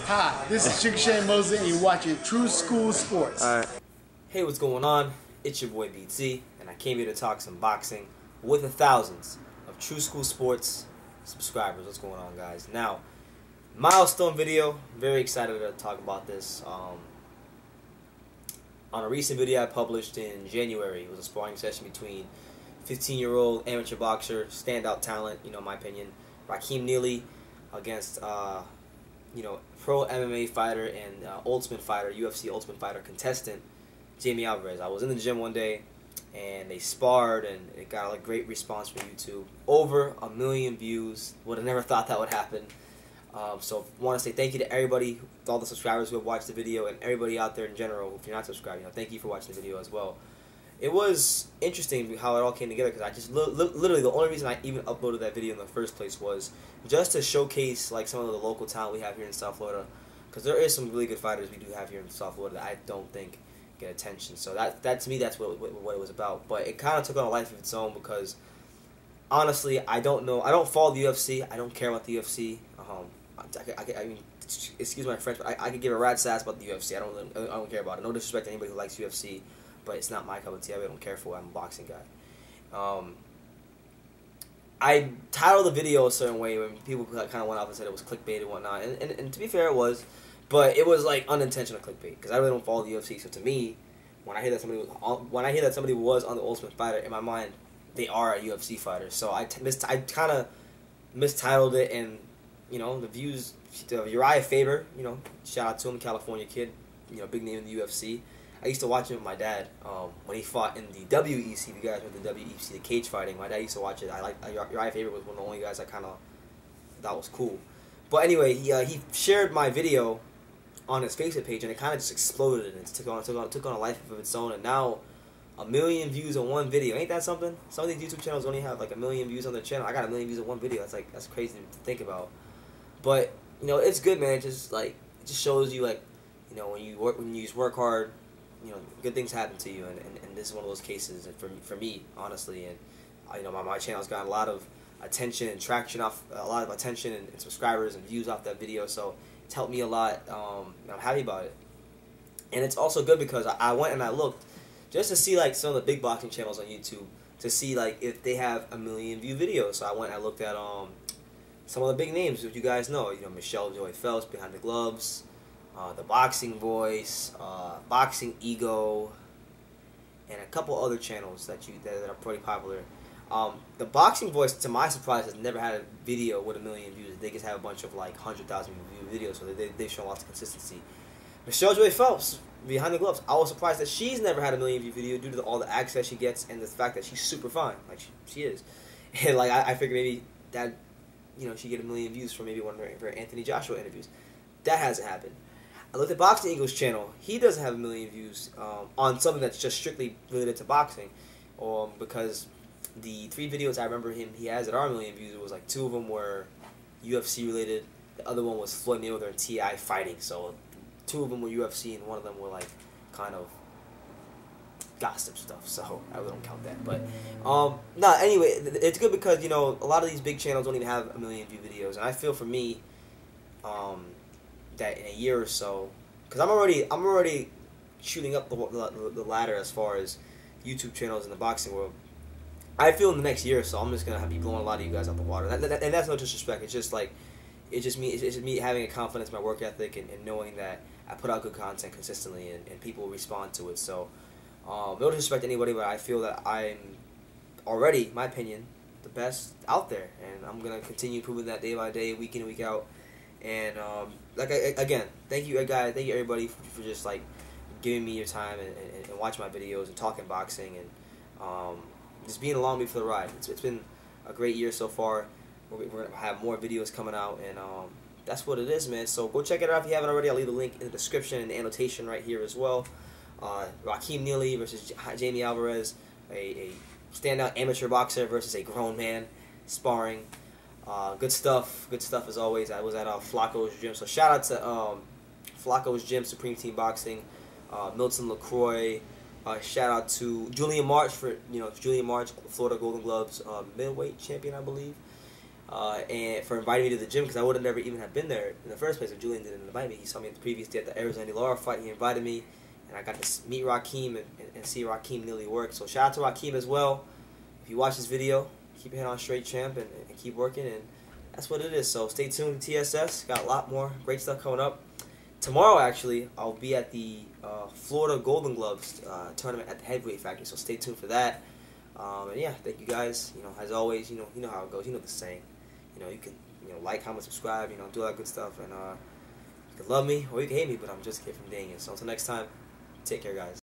Hi, this is Chick Shane Mosley, and you're watching True School Sports. Alright. Hey, what's going on? It's your boy BT, and I came here to talk some boxing with the thousands of True School Sports subscribers. What's going on, guys? Now, milestone video. Very excited to talk about this. On a recent video I published in January, it was a sparring session between 15-year-old amateur boxer, standout talent, in my opinion, Raheem Neely, against pro MMA fighter and Ultimate Fighter, UFC Ultimate Fighter contestant, Jamie Alvarez. I was in the gym one day, and they sparred, and it got a great response from YouTube. Over 1 million views. Would have never thought that would happen. So I want to say thank you to everybody, all the subscribers who have watched the video, and everybody out there in general. If you're not subscribed, thank you for watching the video as well. It was interesting how it all came together, because I just literally the only reason I even uploaded that video in the first place was just to showcase like some of the local talent we have here in South Florida, because there is some really good fighters we do have here in South Florida that I don't think get attention. So that to me, that's what it was about. But it kind of took on a life of its own, because honestly, I don't follow the UFC. I don't care about the UFC. I mean, excuse my French, but I could give a rat's ass about the UFC. I don't care about it. No disrespect to anybody who likes UFC, but it's not my cup of tea. I really don't care for it. I'm a boxing guy. I titled the video a certain way when people kind of went off and said it was clickbait and whatnot, and to be fair, it was, but it was like unintentional clickbait, because I really don't follow the UFC. So to me, when I hear that somebody was on the Ultimate Fighter, in my mind, they are a UFC fighter. So I kind of mistitled it, and the views. Uriah Faber, shout out to him, California kid, big name in the UFC. I used to watch him with my dad when he fought in the WEC. If you guys know the WEC, the cage fighting, my dad used to watch it. Uriah Faber was one of the only guys I kind of thought was cool. But anyway, he shared my video on his Facebook page, and it kind of just exploded, and it took on a life of its own. And now 1 million views on one video. Ain't that something? Some of these YouTube channels only have like 1 million views on their channel. I got 1 million views on one video. That's crazy to think about. But it's good, man. It just shows you when you just work hard, good things happen to you, and this is one of those cases for me, honestly. And my channel's gotten a lot of attention and traction off, a lot of attention and subscribers and views off that video, so it's helped me a lot. I'm happy about it. And it's also good because I went and I looked just to see some of the big boxing channels on YouTube, to see if they have 1 million view videos. So I went and I looked at some of the big names that you guys know, Michelle Joy Phelps, Behind the Gloves, The Boxing Voice, Boxing Ego, and a couple other channels that are pretty popular. The Boxing Voice, to my surprise, has never had a video with 1 million views. They just have a bunch of 100,000 view videos, so they've shown lots of consistency. Michelle Joy Phelps, Behind the Gloves, I was surprised that she's never had a 1 million view video due to all the access she gets and the fact that she's super fine, she is. And I figured maybe that she get 1 million views from maybe one of her Anthony Joshua interviews. That hasn't happened. I looked at Boxing Eagle's channel. He doesn't have 1 million views on something that's just strictly related to boxing, because the 3 videos I remember he has that are 1 million views, it was 2 of them were UFC related. The other one was Floyd Mayweather and T.I. fighting. So 2 of them were UFC, and one of them were kind of gossip stuff, so I really don't count that. But anyway, it's good because a lot of these big channels don't even have 1 million view videos, and I feel for me that in a year or so, because I'm already shooting up the ladder as far as YouTube channels in the boxing world. I feel in the next year or so I'm just gonna be blowing a lot of you guys out the water, and that's no disrespect. It's just me having a confidence in my work ethic, and knowing that I put out good content consistently, and people respond to it. So no disrespect to anybody, but I feel that I'm already, in my opinion, the best out there, and I'm gonna continue proving that day by day, week in and week out. And again, thank you guys, thank you everybody for just giving me your time and watching my videos and talking boxing, and just being along with me for the ride. It's been a great year so far. We're gonna have more videos coming out, and that's what it is, man. So go check it out if you haven't already. I'll leave the link in the description and the annotation right here as well. Raheem Neely versus Jamie Alvarez, a standout amateur boxer versus a grown man sparring. Good stuff as always. I was at Flacco's gym, so shout out to Flacco's gym, Supreme Team Boxing, Milton LaCroix. Shout out to Julian March for Julian March, Florida Golden Gloves middleweight champion, I believe. and for inviting me to the gym, because I would have never even have been there in the first place if Julian didn't invite me. He saw me the previous day at the Arizona Lara fight. He invited me, and I got to meet Raheem and see Raheem nearly work. So shout out to Raheem as well. If you watch this video, keep your head on straight, champ, and keep working. And that's what it is. So stay tuned to TSS. Got a lot more great stuff coming up. Tomorrow, actually, I'll be at the Florida Golden Gloves tournament at the Heavyweight Factory. So stay tuned for that. And yeah, thank you guys. You know, as always, you know how it goes. You know the saying. You know, you can like, comment, subscribe. You know, do all that good stuff. And you can love me or you can hate me, but I'm just a kid from Daniel. So until next time, take care, guys.